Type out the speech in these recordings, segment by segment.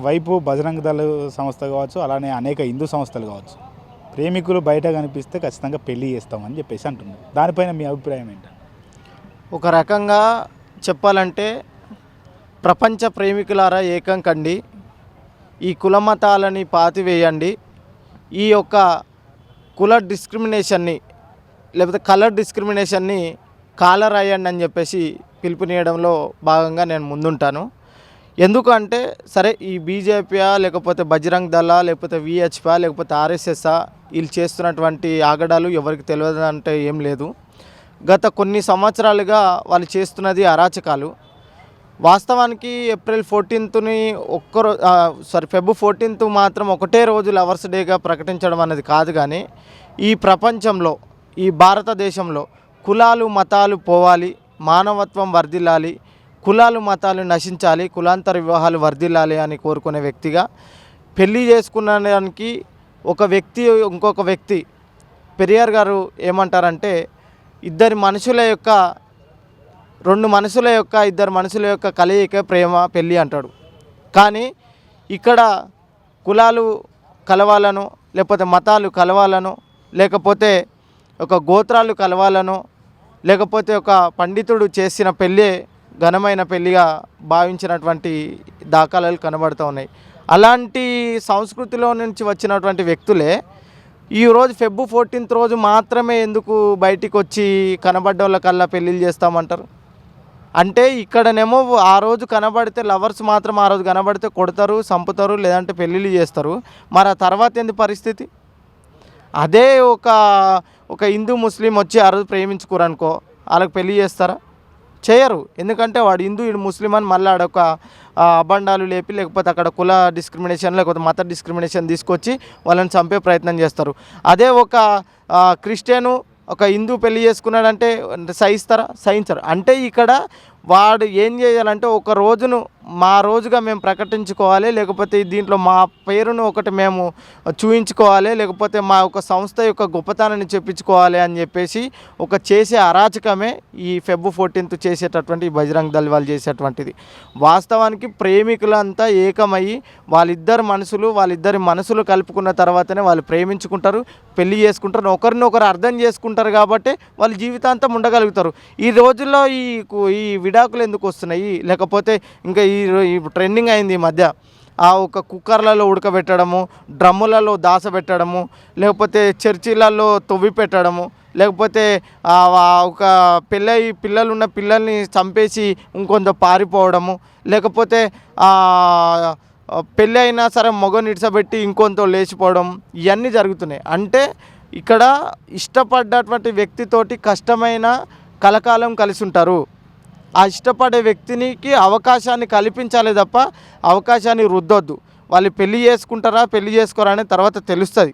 ఒకవైపు బజరంగ దళ సంస్థ కావచ్చు, అలానే అనేక హిందూ సంస్థలు కావచ్చు, ప్రేమికులు బయట కనిపిస్తే ఖచ్చితంగా పెళ్లి చేస్తామని చెప్పేసి అంటున్నారు. దానిపైన మీ అభిప్రాయం ఏంటి? ఒక రకంగా చెప్పాలంటే ప్రపంచ ప్రేమికులారా ఏకం కండి, ఈ కులమతాలని పాతివేయండి, ఈ యొక్క కుల డిస్క్రిమినేషన్ని లేకపోతే కలర్ డిస్క్రిమినేషన్ని కాలరాయండి అని చెప్పేసి పిలుపునియడంలో భాగంగా నేను ముందుంటాను. ఎందుకు అంటే సరే ఈ బీజేపీయా లేకపోతే బజరంగ్ దళ లేకపోతే విహెచ్పా లేకపోతే ఆర్ఎస్ఎస్ఆ వీళ్ళు చేస్తున్నటువంటి ఆగడాలు ఎవరికి తెలియదు అంటే ఏం లేదు. గత కొన్ని సంవత్సరాలుగా వాళ్ళు చేస్తున్నది అరాచకాలు. వాస్తవానికి ఏప్రిల్ 14ని ఫెబ్ 14 మాత్రం ఒకటే రోజు లవర్స్ డేగా ప్రకటించడం అనేది కాదు, కానీ ఈ ప్రపంచంలో ఈ భారతదేశంలో కులాలు మతాలు పోవాలి, మానవత్వం వర్ధిల్లాలి, కులాలు మతాలు నశించాలి, కులాంతర వివాహాలు వర్ధిల్లాలి అని కోరుకునే వ్యక్తిగా పెళ్లి చేసుకునడానికి ఒక వ్యక్తి ఇంకొక వ్యక్తి పెరియార్ గారు ఏమంటారంటే ఇద్దరు మనుషుల యొక్క కలయిక ప్రేమ పెళ్ళి అంటాడు. కానీ ఇక్కడ కులాలు కలవాలను లేకపోతే మతాలు కలవాలను లేకపోతే ఒక గోత్రాలు కలవాలను లేకపోతే ఒక పండితుడు చేసిన పెళ్ళే ఘనమైన పెళ్ళిగా భావించినటువంటి దాఖలాలు కనబడుతూ ఉన్నాయి. అలాంటి సంస్కృతిలో నుంచి వచ్చినటువంటి వ్యక్తులే ఈరోజు ఫెబ్ 14 రోజు మాత్రమే ఎందుకు బయటికి వచ్చి కనబడ్డోళ్ళకల్లా పెళ్ళిళ్ళు చేస్తామంటారు? అంటే ఇక్కడనేమో ఆ రోజు కనబడితే లవర్స్ మాత్రం ఆ రోజు కనబడితే కొడతారు, చంపుతారు, లేదంటే పెళ్ళిళ్ళు చేస్తారు. మరి ఆ తర్వాత ఏంది పరిస్థితి? అదే ఒక హిందూ ముస్లిం వచ్చి ఆ రోజు ప్రేమించుకోరనుకో, వాళ్ళకి పెళ్ళి చేస్తారా? చేయరు. ఎందుకంటే వాడు హిందూ వీడు ముస్లిం అని మళ్ళీ ఆడొక అబండాలు లేపి లేకపోతే అక్కడ కుల డిస్క్రిమినేషన్ లేకపోతే మత డిస్క్రిమినేషన్ తీసుకొచ్చి వాళ్ళని చంపే ప్రయత్నం చేస్తారు. అదే ఒక క్రిస్టియను ఒక హిందూ పెళ్లి చేసుకున్నాడంటే సహిస్తారా? సహించరు. అంటే ఇక్కడ వాడు ఏం చేయాలంటే ఒక రోజును మా రోజుగా మేము ప్రకటించుకోవాలి, లేకపోతే దీంట్లో మా పేరును ఒకటి మేము చూయించుకోవాలి, లేకపోతే మా యొక్క సంస్థ యొక్క గొప్పతనాన్ని చెప్పించుకోవాలి అని చెప్పేసి ఒక చేసే అరాచకమే ఈ ఫెబ్ 14 చేసేటటువంటి బజరంగ్ దళ్ వాళ్ళు చేసేటువంటిది. వాస్తవానికి ప్రేమికులంతా ఏకమయ్యి వాళ్ళిద్దరి మనసులు కలుపుకున్న తర్వాతనే వాళ్ళు ప్రేమించుకుంటారు, పెళ్లి చేసుకుంటారు, ఒకరినొకరు అర్థం చేసుకుంటారు. కాబట్టి వాళ్ళు జీవితాంతం ఉండగలుగుతారు. ఈ రోజుల్లో ఈ విడాకులు ఎందుకు వస్తున్నాయి? లేకపోతే ఇంకా ఈ ట్రెండింగ్ అయింది ఈ మధ్య ఒక కుక్కర్లలో ఉడకబెట్టడము, డ్రమ్ములలో దాచబెట్టడము, లేకపోతే చర్చిలలో తవ్వి పెట్టడము, లేకపోతే ఒక పిల్లలు ఉన్న పిల్లల్ని చంపేసి ఇంకొంత పారిపోవడము, లేకపోతే పెళ్ళి అయినా సరే మగని ఇడ్చబెట్టి ఇంకొంత లేచిపోవడం, ఇవన్నీ జరుగుతున్నాయి. అంటే ఇక్కడ ఇష్టపడ్డటువంటి వ్యక్తితోటి కష్టమైన కలకాలం కలిసి ఉంటారు. ఆ ఇష్టపడే వ్యక్తినికి అవకాశాన్ని కల్పించాలి తప్ప అవకాశాన్ని రుద్దొద్దు. వాళ్ళు పెళ్లి చేసుకుంటారా పెళ్లి చేసుకోరా అనేది తర్వాత తెలుస్తుంది.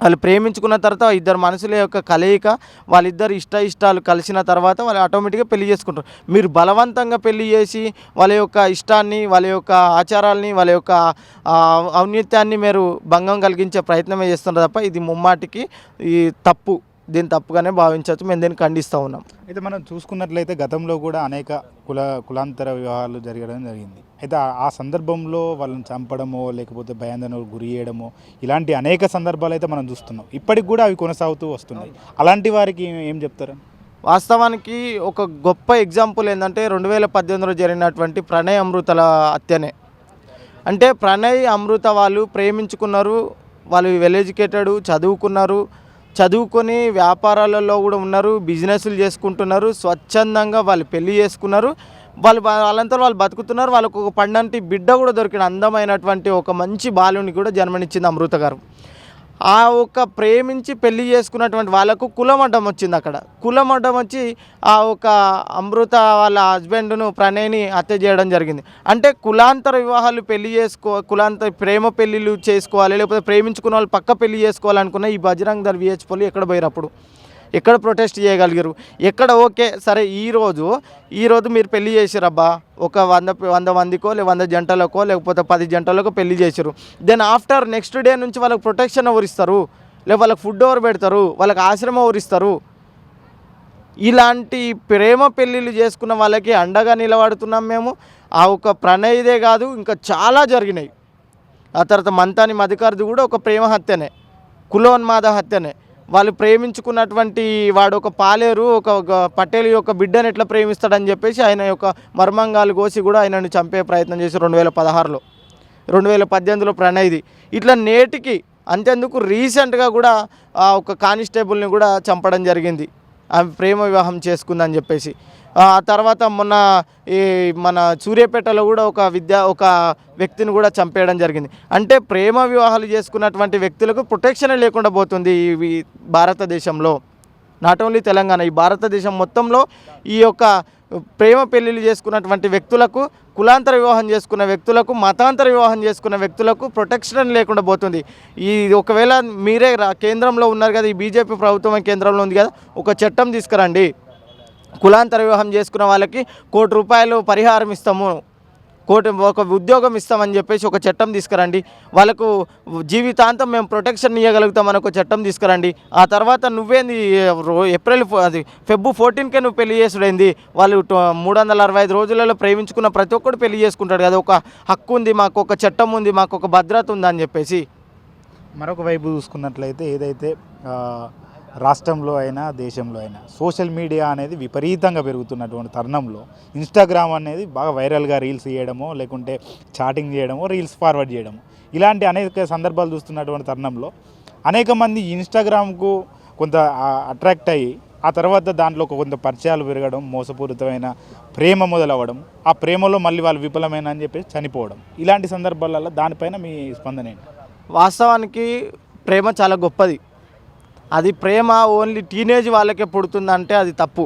వాళ్ళు ప్రేమించుకున్న తర్వాత ఇద్దరు మనుషుల యొక్క కలయిక, వాళ్ళిద్దరు ఇష్టాలు కలిసిన తర్వాత వాళ్ళు ఆటోమేటిక్గా పెళ్లి చేసుకుంటారు. మీరు బలవంతంగా పెళ్లి చేసి వాళ్ళ యొక్క ఇష్టాన్ని, వాళ్ళ యొక్క ఆచారాలని, వాళ్ళ యొక్క ఔన్నత్యాన్ని మీరు భంగం కలిగించే ప్రయత్నమే చేస్తున్నారు తప్ప ఇది ముమ్మాటికి ఈ తప్పు. దీన్ని తప్పుగానే భావించవచ్చు. మేము దీన్ని ఖండిస్తూ ఉన్నాం. అయితే మనం చూసుకున్నట్లయితే గతంలో కూడా అనేక కులాంతర వివాహాలు జరగడం జరిగింది. అయితే ఆ సందర్భంలో వాళ్ళని చంపడమో లేకపోతే భయాందోళనకు గురి చేయడమో ఇలాంటి అనేక సందర్భాలు అయితే మనం చూస్తున్నాం. ఇప్పటికి కూడా అవి కొనసాగుతూ వస్తున్నాయి. అలాంటి వారికి ఏం చెప్తారు? వాస్తవానికి ఒక గొప్ప ఎగ్జాంపుల్ ఏంటంటే 2018లో జరిగినటువంటి ప్రణయ్ అమృతల హత్యనే. అంటే ప్రణయ్ అమృత వాళ్ళు ప్రేమించుకున్నారు, వాళ్ళు వెల్ ఎడ్యుకేటెడ్, చదువుకొని వ్యాపారాలలో కూడా ఉన్నారు, బిజినెస్లు చేసుకుంటున్నారు, స్వచ్ఛందంగా వాళ్ళు పెళ్లి చేసుకున్నారు, వాళ్ళంతా వాళ్ళు బతుకుతున్నారు. వాళ్ళకు ఒక పండంటి బిడ్డ కూడా దొరికిన అందమైనటువంటి ఒక మంచి బాలుని కూడా జన్మనిచ్చింది అమృత గారు. ఆ ఒక ప్రేమించి పెళ్లి చేసుకున్నటువంటి వాళ్ళకు కులమడ్డం వచ్చింది. అక్కడ కులమడ్డం వచ్చి ఆ ఒక అమృత వాళ్ళ హస్బెండ్ను ప్రణయ్ని హత్య చేయడం జరిగింది. అంటే కులాంతర వివాహాలు కులాంతర ప్రేమ పెళ్ళిళ్ళు చేసుకోవాలి, లేకపోతే ప్రేమించుకున్న వాళ్ళు పక్క పెళ్లి చేసుకోవాలనుకున్న ఈ బజరంగ్ దళ్ విహెచ్పీలు ఎక్కడ పోయినప్పుడు ఎక్కడ ప్రొటెస్ట్ చేయగలిగారు? ఎక్కడ ఓకే సరే ఈరోజు మీరు పెళ్లి చేసిరబ్బా, ఒక 100 మందికో 100 జంటలకో లేకపోతే 10 జంటలకో పెళ్లి చేసారు. దెన్ ఆఫ్టర్ నెక్స్ట్ డే నుంచి వాళ్ళకి ప్రొటెక్షన్ ఎవరు ఇస్తారు? లేకపోతే వాళ్ళకి ఫుడ్ ఎవరు పెడతారు? వాళ్ళకి ఆశ్రమం ఎవరు ఇస్తారు? ఇలాంటి ప్రేమ పెళ్ళిళ్ళు చేసుకున్న వాళ్ళకి అండగా నిలబడుతున్నాం మేము. ఆ ఒక ప్రణయ్దే కాదు ఇంకా చాలా జరిగినాయి. ఆ తర్వాత మంతాని మధుకర్ది కూడా ఒక ప్రేమ హత్యనే, కులోన్మాద హత్యనే. వాళ్ళు ప్రేమించుకున్నటువంటి వాడు ఒక పాలేరు ఒక పటేల్ యొక్క బిడ్డను ఎట్లా ప్రేమిస్తాడని చెప్పేసి ఆయన యొక్క మర్మంగాలు కోసి కూడా ఆయనను చంపే ప్రయత్నం చేసి 2016లో, 2018లో ప్రణయ్ది. ఇట్లా నేటికి అంతెందుకు రీసెంట్గా కూడా ఒక కానిస్టేబుల్ని కూడా చంపడం జరిగింది, ఆమె ప్రేమ వివాహం చేసుకుందని చెప్పేసి. ఆ తర్వాత మొన్న ఈ మన సూర్యాపేటలో కూడా ఒక వ్యక్తిని కూడా చంపేయడం జరిగింది. అంటే ప్రేమ వివాహాలు చేసుకున్నటువంటి వ్యక్తులకు ప్రొటెక్షన్ లేకుండా పోతుంది ఈ భారతదేశంలో. నాట్ ఓన్లీ తెలంగాణ, ఈ భారతదేశం మొత్తంలో ఈ యొక్క ప్రేమ పెళ్ళిళ్ళు చేసుకున్నటువంటి వ్యక్తులకు, కులాంతర వివాహం చేసుకున్న వ్యక్తులకు, మతాంతర వివాహం చేసుకున్న వ్యక్తులకు ప్రొటెక్షన్ లేకుండా పోతుంది. ఈ ఒకవేళ మీరే కేంద్రంలో ఉన్నారు కదా, ఈ బీజేపీ ప్రభుత్వం కేంద్రంలో ఉంది కదా, ఒక చట్టం తీసుకురండి. కులాంతర వివాహం చేసుకున్న వాళ్ళకి ₹1,00,00,000 పరిహారం ఇస్తాము, ఒక ఉద్యోగం ఇస్తామని చెప్పేసి ఒక చట్టం తీసుకురండి. వాళ్ళకు జీవితాంతం మేము ప్రొటెక్షన్ ఇవ్వగలుగుతామని ఒక చట్టం తీసుకురండి. ఆ తర్వాత నువ్వేంది ఫెబ్ 14కే నువ్వు పెళ్లి చేసుడైంది. వాళ్ళు 365 రోజులలో ప్రేమించుకున్న ప్రతి ఒక్కడు పెళ్లి చేసుకుంటాడు కదా, ఒక హక్కు ఉంది మాకు, ఒక చట్టం ఉంది మాకు, ఒక భద్రత ఉందని చెప్పేసి. మరొక వైపు చూసుకున్నట్లయితే ఏదైతే రాష్ట్రంలో అయినా దేశంలో అయినా సోషల్ మీడియా అనేది విపరీతంగా పెరుగుతున్నటువంటి తరుణంలో ఇన్స్టాగ్రామ్ అనేది బాగా వైరల్గా రీల్స్ చేయడమో, లేకుంటే చాటింగ్ చేయడమో, రీల్స్ ఫార్వర్డ్ చేయడము, ఇలాంటి అనేక సందర్భాలు చూస్తున్నటువంటి తరుణంలో అనేక మంది ఇన్స్టాగ్రామ్కు కొంత అట్రాక్ట్ అయ్యి ఆ తర్వాత దాంట్లో కొంత పరిచయాలు పెరగడం, మోసపూరితమైన ప్రేమ మొదలవ్వడం, ఆ ప్రేమలో మళ్ళీ వాళ్ళు విఫలమైన అని చెప్పేసి చనిపోవడం, ఇలాంటి సందర్భాలలో దానిపైన మీ స్పందన ఏంటి? వాస్తవానికి ప్రేమ చాలా గొప్పది. అది ప్రేమ ఓన్లీ టీనేజ్ వాళ్ళకే పుడుతుందంటే అది తప్పు.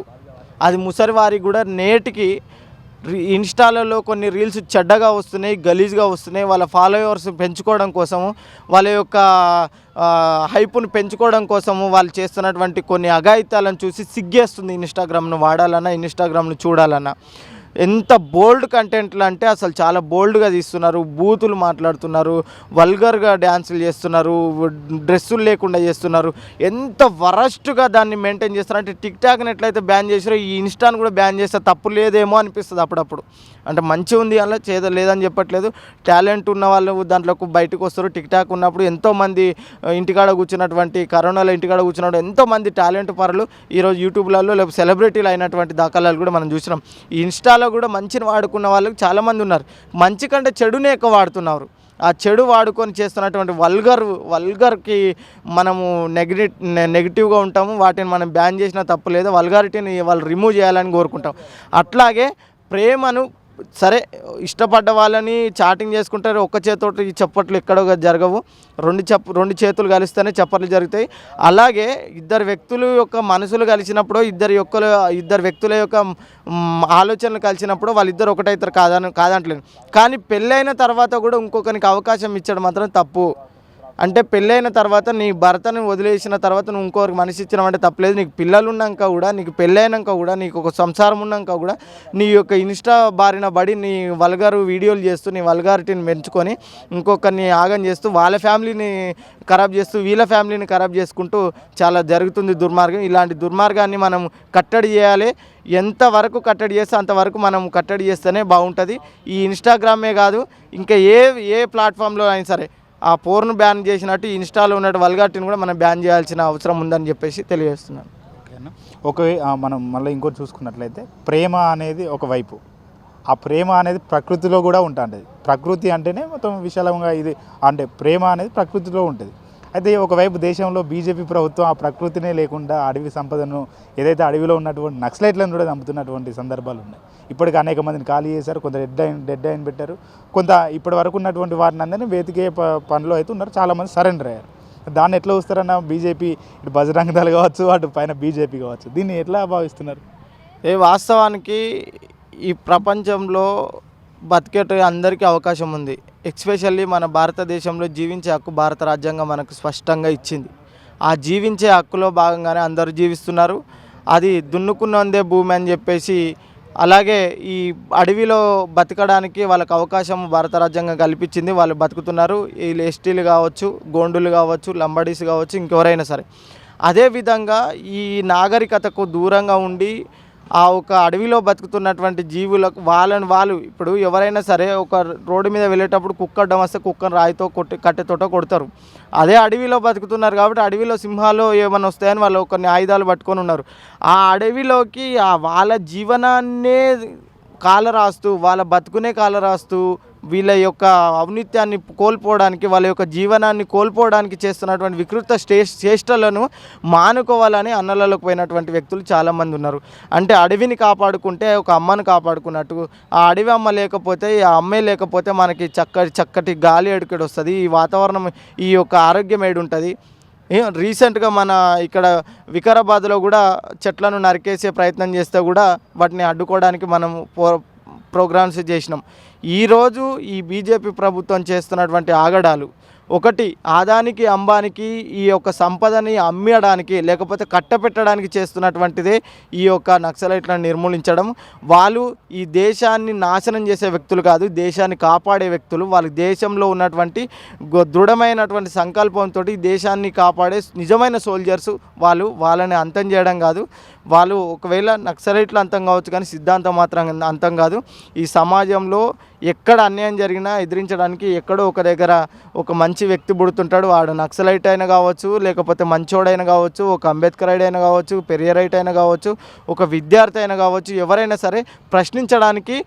అది ముసలి వారికి కూడా నేటికి ఇన్స్టాలలో కొన్ని రీల్స్ చెడ్డగా వస్తున్నాయి, గలీజ్గా వస్తున్నాయి. వాళ్ళ ఫాలోవర్స్ పెంచుకోవడం కోసము, వాళ్ళ యొక్క హైప్ను పెంచుకోవడం కోసము వాళ్ళు చేస్తున్నటువంటి కొన్ని అఘాయిత్యాలను చూసి సిగ్గేస్తుంది ఇన్స్టాగ్రామ్ను వాడాలన్నా, ఇన్స్టాగ్రామ్ను చూడాలన్నా. ఎంత బోల్డ్ కంటెంట్లు అంటే అసలు చాలా బోల్డ్గా తీస్తున్నారు, బూతులు మాట్లాడుతున్నారు, వల్గర్గా డ్యాన్సులు చేస్తున్నారు, డ్రెస్సులు లేకుండా చేస్తున్నారు. ఎంత వరస్ట్గా దాన్ని మెయింటైన్ చేస్తున్నారు అంటే టిక్టాక్ని ఎట్లయితే బ్యాన్ చేసారో ఈ ఇన్స్టాను కూడా బ్యాన్ చేస్తే తప్పు లేదేమో అనిపిస్తుంది అప్పుడప్పుడు. అంటే మంచి ఉంది అలా లేదని చెప్పట్లేదు, టాలెంట్ ఉన్న వాళ్ళు దాంట్లోకి బయటకు వస్తారు. టిక్టాక్ ఉన్నప్పుడు ఎంతోమంది ఇంటికాడ కూర్చున్నటువంటి, కరోనాలో ఇంటికాడ కూర్చున్నప్పుడు ఎంతోమంది టాలెంట్ పరులు ఈరోజు యూట్యూబ్లలో లేకపోతే సెలబ్రిటీలు అయినటువంటి దాఖలాలు కూడా మనం చూసినాం. ఈ ఇన్స్టాలో కూడా మంచిని వాడుకున్న వాళ్ళకి చాలామంది ఉన్నారు, మంచి కంటే చెడునే ఎక్కువ వాడుతున్నారు. ఆ చెడు వాడుకొని చేస్తున్నటువంటి వల్గర్కి మనము నెగిటివ్గా ఉంటాము. వాటిని మనం బ్యాన్ చేసినా తప్పు లేదు, వల్గారిటీని వాళ్ళు రిమూవ్ చేయాలని కోరుకుంటాం. అట్లాగే ప్రేమను సరే ఇష్టపడ్డ వాళ్ళని చాటింగ్ చేసుకుంటారు, ఒక్క చేతితోటి ఈ చప్పట్లు ఎక్కడో జరగవు, రెండు చేతులు కలిస్తేనే చప్పట్లు జరుగుతాయి. అలాగే ఇద్దరు వ్యక్తుల యొక్క మనసులు కలిసినప్పుడు, ఇద్దరు వ్యక్తుల యొక్క ఆలోచనలు కలిసినప్పుడు వాళ్ళిద్దరు ఒకటైతారు కాదంటలేను. కానీ పెళ్ళైన తర్వాత కూడా ఇంకొకరికి అవకాశం ఇచ్చడం మాత్రం తప్పు. అంటే పెళ్ళైన తర్వాత నీ భర్తను వదిలేసిన తర్వాత నువ్వు ఇంకొకరికి మనిషి ఇచ్చినావంటే తప్పలేదు. నీకు పిల్లలు ఉన్నాక కూడా, నీకు పెళ్ళైనాక కూడా, నీకు ఒక సంసారం ఉన్నాక కూడా నీ యొక్క ఇన్స్టా బారిన పడి నీ వల్గారు వీడియోలు చేస్తూ, నీ వల్గారిటీని పెంచుకొని ఇంకొకరిని ఆగం చేస్తూ, వాళ్ళ ఫ్యామిలీని ఖరాబ్ చేస్తూ, వీళ్ళ ఫ్యామిలీని ఖరాబ్ చేసుకుంటూ చాలా జరుగుతుంది దుర్మార్గం. ఇలాంటి దుర్మార్గాన్ని మనం కట్టడి చేయాలి. ఎంతవరకు కట్టడి చేస్తే అంతవరకు మనం కట్టడి చేస్తేనే బాగుంటుంది. ఈ ఇన్స్టాగ్రామే కాదు, ఇంకా ఏ ప్లాట్ఫామ్లో అయినా సరే ఆ పోర్ను బ్యాన్ చేసినట్టు ఇన్స్టాలో ఉన్న వల్గారిటీని కూడా మనం బ్యాన్ చేయాల్సిన అవసరం ఉందని చెప్పేసి తెలియజేస్తున్నాను. ఓకేనా. మనం మళ్ళీ ఇంకోటి చూసుకున్నట్లయితే ప్రేమ అనేది ఒకవైపు, ఆ ప్రేమ అనేది ప్రకృతిలో కూడా ఉంటుంది. ప్రకృతి అంటేనే మొత్తం విశాలంగా ఇది, అంటే ప్రేమ అనేది ప్రకృతిలో ఉంటుంది. అయితే ఒకవైపు దేశంలో బీజేపీ ప్రభుత్వం ఆ ప్రకృతినే లేకుండా అడవి సంపదను, ఏదైతే అడవిలో ఉన్నటువంటి నక్సలైట్లను కూడా చంపుతున్నటువంటి సందర్భాలు ఉన్నాయి. ఇప్పటికి అనేక మందిని ఖాళీ చేశారు, కొంత డెడ్ అయిన పెట్టారు, కొంత ఇప్పటి వరకు ఉన్నటువంటి వారిని అందరినీ వెతికే పనిలో అయితే ఉన్నారు, చాలామంది సరెండర్ అయ్యారు. దాన్ని ఎట్లా చూస్తారన్న బీజేపీ, ఇటు బజరంగ దళ్ కావచ్చు, అటు పైన బీజేపీ కావచ్చు, దీన్ని ఎట్లా భావిస్తున్నారు? వాస్తవానికి ఈ ప్రపంచంలో బతికేట అందరికీ అవకాశం ఉంది. ఎస్పెషల్లీ మన భారతదేశంలో జీవించే హక్కు భారత రాజ్యాంగం మనకు స్పష్టంగా ఇచ్చింది. ఆ జీవించే హక్కులో భాగంగానే అందరూ జీవిస్తున్నారు. అది దున్నుకున్నందే భూమి అని చెప్పేసి, అలాగే ఈ అడవిలో బతకడానికి వాళ్ళకి అవకాశం భారత రాజ్యాంగం కల్పించింది. వాళ్ళు బతుకుతున్నారు. వీళ్ళు ఎస్టీలు కావచ్చు, గోండులు కావచ్చు, లంబడీస్ కావచ్చు, ఇంకెవరైనా సరే. అదేవిధంగా ఈ నాగరికతకు దూరంగా ఉండి ఆ ఒక అడవిలో బతుకుతున్నటువంటి జీవులకు వాళ్ళు ఇప్పుడు ఎవరైనా సరే ఒక రోడ్డు మీద వెళ్ళేటప్పుడు కుక్క అడ్డం వస్తే కుక్కను రాయితో కట్టెతోటో కొడతారు. అదే అడవిలో బతుకుతున్నారు కాబట్టి అడవిలో సింహాలు ఏమైనా వస్తాయని వాళ్ళు కొన్ని ఆయుధాలు పట్టుకొని ఉన్నారు. ఆ అడవిలోకి వాళ్ళ జీవనాన్నే కాలరాస్తూ వాళ్ళ బతుకునే కాలరాస్తూ వీళ్ళ యొక్క ఔన్నిత్యాన్ని కోల్పోవడానికి వాళ్ళ యొక్క జీవనాన్ని కోల్పోవడానికి చేస్తున్నటువంటి వికృత చేష్టలను మానుకోవాలని అన్నలలోకి పోయినటువంటి వ్యక్తులు చాలామంది ఉన్నారు. అంటే అడవిని కాపాడుకుంటే ఒక అమ్మను కాపాడుకున్నట్టు, ఆ అడవి అమ్మ లేకపోతే ఆ అమ్మే లేకపోతే మనకి చక్కటి గాలి ఎడుకడి వస్తుంది, ఈ వాతావరణం ఈ యొక్క ఆరోగ్యం ఏడు ఉంటుంది. రీసెంట్గా మన ఇక్కడ వికారాబాద్లో కూడా చెట్లను నరికేసే ప్రయత్నం చేస్తే కూడా వాటిని అడ్డుకోవడానికి మనం ప్రోగ్రామ్స్ చేసినాం. ఈరోజు ఈ బీజేపీ ప్రభుత్వం చేస్తున్నటువంటి ఆగడాలు ఒకటి, ఆదానికి అంబానికి ఈ యొక్క సంపదని అమ్మడానికి లేకపోతే కట్టపెట్టడానికి చేస్తున్నటువంటిదే ఈ యొక్క నక్సలైట్లను నిర్మూలించడం. వాళ్ళు ఈ దేశాన్ని నాశనం చేసే వ్యక్తులు కాదు, దేశాన్ని కాపాడే వ్యక్తులు. వాళ్ళ దేశంలో ఉన్నటువంటి దృఢమైనటువంటి సంకల్పంతో దేశాన్ని కాపాడే నిజమైన సోల్జర్స్ వాళ్ళు. వాళ్ళని అంతం చేయడం కాదు. వాళ్ళు ఒకవేళ నక్సలైట్లు అంతం కావచ్చు కానీ సిద్ధాంతం మాత్రం అంతం కాదు. ఈ సమాజంలో ఎక్కడ అన్యాయం జరిగినా ఎదిరించడానికి ఎక్కడో ఒక దగ్గర ఒక మంచి వ్యక్తి పుడుతుంటాడు. వాడు నక్సలైట్ అయినా కావచ్చు, లేకపోతే మంచోడైనా కావచ్చు, ఒక అంబేద్కరైడ్ అయినా కావచ్చు, పెరియరైట్ అయినా కావచ్చు, ఒక విద్యార్థి అయినా కావచ్చు, ఎవరైనా సరే ప్రశ్నించడానికి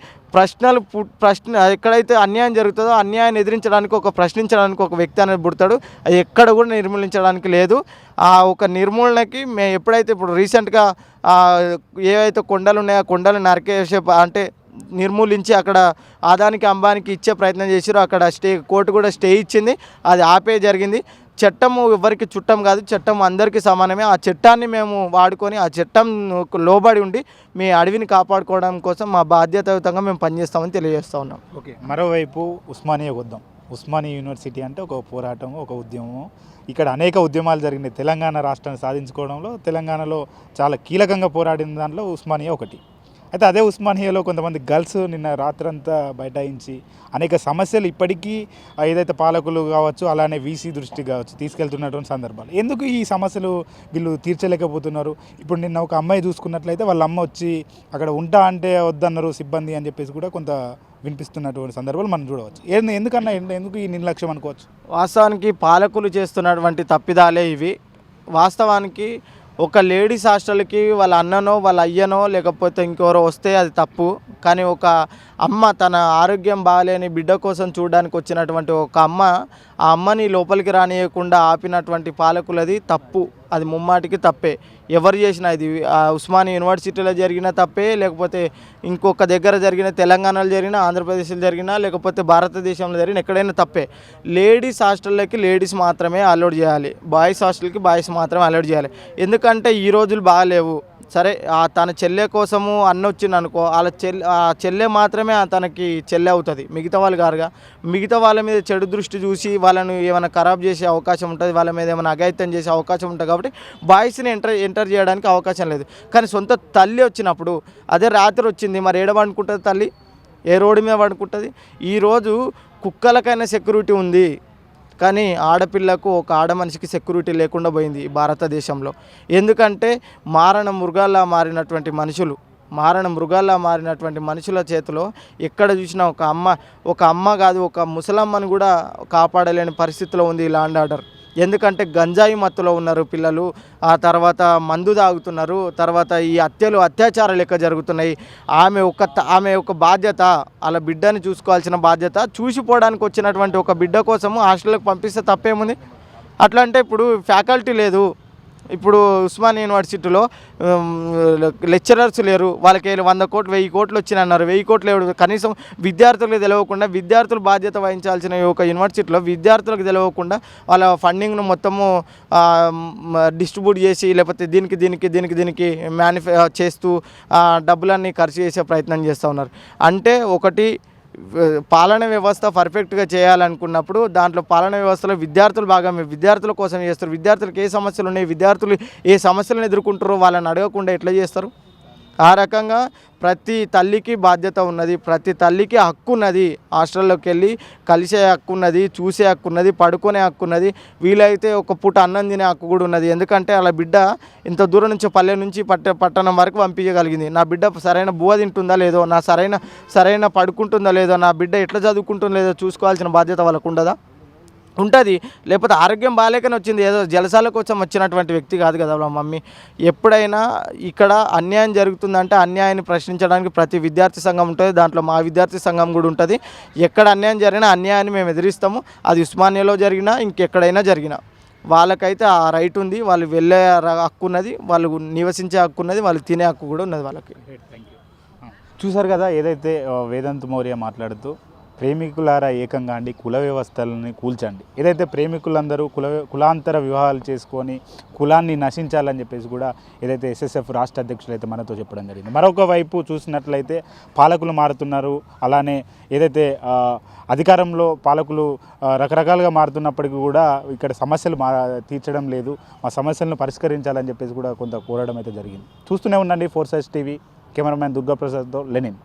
ప్రశ్న ఎక్కడైతే అన్యాయం జరుగుతుందో అన్యాయాన్ని ఎదిరించడానికి ప్రశ్నించడానికి ఒక వ్యక్తి అనేది పుడతాడు. అది ఎక్కడ కూడా నిర్మూలించడానికి లేదు. ఆ ఒక నిర్మూలనకి ఎప్పుడైతే ఇప్పుడు రీసెంట్గా ఏవైతే కొండలు ఉన్నాయో ఆ కొండలు నరికేసే అంటే నిర్మూలించి అక్కడ ఆదానికి అంబానికి ఇచ్చే ప్రయత్నం చేశారు. అక్కడ కోర్టు కూడా స్టే ఇచ్చింది, అది ఆపే జరిగింది. చట్టము ఎవరికి చుట్టం కాదు, చట్టం అందరికీ సమానమే. ఆ చట్టాన్ని మేము వాడుకొని ఆ చట్టం లోబడి ఉండి మీ అడవిని కాపాడుకోవడం కోసం మా బాధ్యతాయుతంగా మేము పనిచేస్తామని తెలియజేస్తూ ఉన్నాం. ఓకే, మరోవైపు ఉస్మానియా వద్దాం. ఉస్మానియా యూనివర్సిటీ అంటే ఒక పోరాటం, ఒక ఉద్యమం. ఇక్కడ అనేక ఉద్యమాలు జరిగినాయి. తెలంగాణ రాష్ట్రాన్ని సాధించుకోవడంలో తెలంగాణలో చాలా కీలకంగా పోరాడిన దాంట్లో ఉస్మానియా ఒకటి. అయితే అదే ఉస్మానియాలో కొంతమంది గర్ల్స్ నిన్న రాత్రంతా బైఠాయించి అనేక సమస్యలు ఇప్పటికీ ఏదైతే పాలకులు కావచ్చు అలానే వీసీ దృష్టికి కావచ్చు తీసుకెళ్తున్నటువంటి సందర్భాలు. ఎందుకు ఈ సమస్యలు వీళ్ళు తీర్చలేకపోతున్నారు? ఇప్పుడు నిన్న ఒక అమ్మాయి చూసుకున్నట్లయితే వాళ్ళ అమ్మ వచ్చి అక్కడ ఉంటా అంటే వద్దన్నారు సిబ్బంది అని చెప్పేసి కూడా కొంత వినిపిస్తున్నటువంటి సందర్భాలు మనం చూడవచ్చు. ఎందుకన్నా ఎందుకు ఈ నిర్లక్ష్యం అనుకోవచ్చు? వాస్తవానికి పాలకులు చేస్తున్నటువంటి తప్పిదాలే ఇవి. వాస్తవానికి ఒక లేడీస్ హాస్టల్కి వాళ్ళ అన్ననో వాళ్ళ అయ్యనో లేకపోతే ఇంకెవరో వస్తే అది తప్పు. కానీ ఒక అమ్మ తన ఆరోగ్యం బాగాలేని బిడ్డ కోసం చూడడానికి వచ్చినటువంటి ఒక అమ్మ ఆ అమ్మని లోపలికి రానియకుండా ఆపినటువంటి పాలకులది తప్పు. అది ముమ్మాటికి తప్పే. ఎవరు చేసినా ఇది ఉస్మానియా యూనివర్సిటీలో జరిగిన తప్పే, లేకపోతే ఇంకొక దగ్గర జరిగిన తెలంగాణలో జరిగిన ఆంధ్రప్రదేశ్లో జరిగినా లేకపోతే భారతదేశంలో జరిగిన ఎక్కడైనా తప్పే. లేడీస్ హాస్టల్లోకి లేడీస్ మాత్రమే అలౌడ్ చేయాలి, బాయ్స్ హాస్టల్కి బాయ్స్ మాత్రమే అలౌడ్ చేయాలి. ఎందుకంటే ఈ రోజులు బాగాలేవు. సరే తన చెల్లె కోసము అన్న వచ్చింది అనుకో, ఆ చెల్లె మాత్రమే తనకి చెల్లె అవుతుంది, మిగతా వాళ్ళు కారుగా. మిగతా వాళ్ళ మీద చెడు దృష్టి చూసి వాళ్ళను ఏమైనా ఖరాబ్ చేసే అవకాశం ఉంటుంది, వాళ్ళ మీద ఏమైనా అఘాయిత్యం చేసే అవకాశం ఉంటుంది. కాబట్టి బాయ్స్ని ఎంటర్ చేయడానికి అవకాశం లేదు. కానీ సొంత తల్లి వచ్చినప్పుడు అదే రాత్రి వచ్చింది, మరి ఏడ పండుకుంటుంది తల్లి? ఏ రోడ్డు మీద పండుకుంటుంది? ఈరోజు కుక్కలకైనా సెక్యూరిటీ ఉంది, కానీ ఆడపిల్లకు ఒక ఆడ మనిషికి సెక్యూరిటీ లేకుండా పోయింది ఈ భారతదేశంలో. ఎందుకంటే మారణ మృగాల్లా మారినటువంటి మనుషుల చేతిలో ఎక్కడ చూసినా ఒక అమ్మ కాదు ఒక ముసలమ్మను కూడా కాపాడలేని పరిస్థితిలో ఉంది ఈ లా అండ్ ఆర్డర్. ఎందుకంటే గంజాయి మత్తులో ఉన్నారు పిల్లలు, ఆ తర్వాత మందు తాగుతున్నారు, తర్వాత ఈ అత్యాచారాలు లెక్క జరుగుతున్నాయి. ఆమె ఒక బాధ్యత, అలా బిడ్డని చూసుకోవాల్సిన బాధ్యత. చూసిపోవడానికి వచ్చినటువంటి ఒక బిడ్డ కోసము హాస్టల్కి పంపిస్తే తప్పేముంది? అట్లా అంటే ఇప్పుడు ఫ్యాకల్టీ లేదు. ఇప్పుడు ఉస్మానియా యూనివర్సిటీలో లెక్చరర్స్ లేరు. వాళ్ళకి 100 కోట్లు 1000 కోట్లు వచ్చినాయన్నారు. 1000 కోట్లు ఎవరు? కనీసం విద్యార్థులకు తెలియకుండా, విద్యార్థులు బాధ్యత వహించాల్సిన ఒక యూనివర్సిటీలో విద్యార్థులకు తెలియకుండా వాళ్ళ ఫండింగ్ను మొత్తము డిస్ట్రిబ్యూట్ చేసి లేకపోతే దీనికి చేస్తూ డబ్బులన్నీ ఖర్చు చేసే ప్రయత్నం చేస్తూ ఉన్నారు. అంటే ఒకటి పాలన వ్యవస్థ పర్ఫెక్ట్గా చేయాలనుకున్నప్పుడు దాంట్లో పాలన వ్యవస్థలో విద్యార్థుల కోసం చేస్తారు. విద్యార్థులకు ఏ సమస్యలు ఉన్నాయి, విద్యార్థులు ఏ సమస్యలను ఎదుర్కొంటారో వాళ్ళని అడగకుండా ఎట్లా చేస్తారు? ఆ రకంగా ప్రతి తల్లికి బాధ్యత ఉన్నది, ప్రతి తల్లికి హక్కు ఉన్నది. హాస్టల్లోకి వెళ్ళి కలిసే హక్కు ఉన్నది, చూసే హక్కు ఉన్నది, పడుకునే హక్కు ఉన్నది, వీలైతే ఒక పూట అన్నం తినే హక్కు కూడా ఉన్నది. ఎందుకంటే అలా బిడ్డ ఇంత దూరం నుంచి పల్లె నుంచి పట్టణం వరకు పంపించగలిగింది. నా బిడ్డ సరైన బువ్వ తింటుందా లేదో, నా సరైన పడుకుంటుందా లేదో, నా బిడ్డ ఎట్లా చదువుకుంటుందో లేదో చూసుకోవాల్సిన బాధ్యత వాళ్ళకు ఉండదా? ఉంటుంది. లేకపోతే ఆరోగ్యం బాగాలేకనే వచ్చింది, ఏదో జలసాల కోసం వచ్చినటువంటి వ్యక్తి కాదు కదా వాళ్ళ మమ్మీ. ఎప్పుడైనా ఇక్కడ అన్యాయం జరుగుతుందంటే అన్యాయాన్ని ప్రశ్నించడానికి ప్రతి విద్యార్థి సంఘం ఉంటుంది, దాంట్లో మా విద్యార్థి సంఘం కూడా ఉంటుంది. ఎక్కడ అన్యాయం జరిగినా అన్యాయాన్ని మేము ఎదిరిస్తాము. అది ఉస్మానియాలో జరిగినా ఇంకెక్కడైనా జరిగినా వాళ్ళకైతే ఆ రైట్ ఉంది, వాళ్ళు వెళ్ళే హక్కు ఉన్నది, వాళ్ళు నివసించే హక్కు ఉన్నది, వాళ్ళు తినే హక్కు కూడా ఉన్నది వాళ్ళకి. చూసారు కదా ఏదైతే వేదాంత్ మౌర్య మాట్లాడుతూ ప్రేమికులారా ఏకంగా అండి కుల వ్యవస్థలని కూల్చండి, ఏదైతే ప్రేమికులందరూ కులాంతర వివాహాలు చేసుకొని కులాన్ని నశించాలని చెప్పేసి కూడా ఏదైతే ఎస్ఎస్ఎఫ్ రాష్ట్ర అధ్యక్షులు అయితే మనతో చెప్పడం జరిగింది. మరొక వైపు చూసినట్లయితే పాలకులు మారుతున్నారు, అలానే ఏదైతే అధికారంలో పాలకులు రకరకాలుగా మారుతున్నప్పటికీ కూడా ఇక్కడ సమస్యలు తీర్చడం లేదు, మా సమస్యలను పరిష్కరించాలని చెప్పేసి కూడా కొంత కోరడం అయితే జరిగింది. చూస్తూనే ఉండండి 4 Sides TV. కెమెరామ్యాన్ దుర్గాప్రసాద్తో లెనిన్.